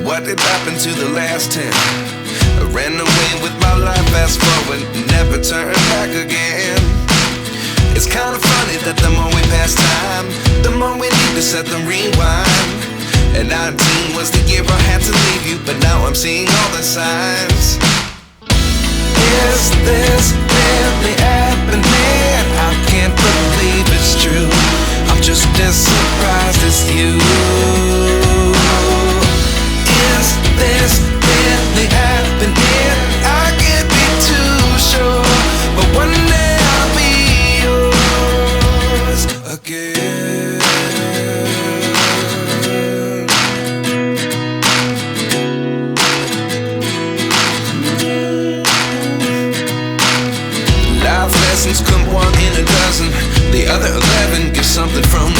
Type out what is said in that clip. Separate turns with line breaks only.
What did happen to the last 10? I ran away with my life, fast forward, never turn back again. It's kind of funny that the more we pass time, the more we need to set them rewind. And 19 was the year I had to leave you, but now I'm seeing all the signs. Is this really happening? I can't believe it's true. I'm just as surprised as you. Is this really happening? I can't be too sure, but one day I'll be yours again. Life lessons come one in a dozen. The other 11 get something from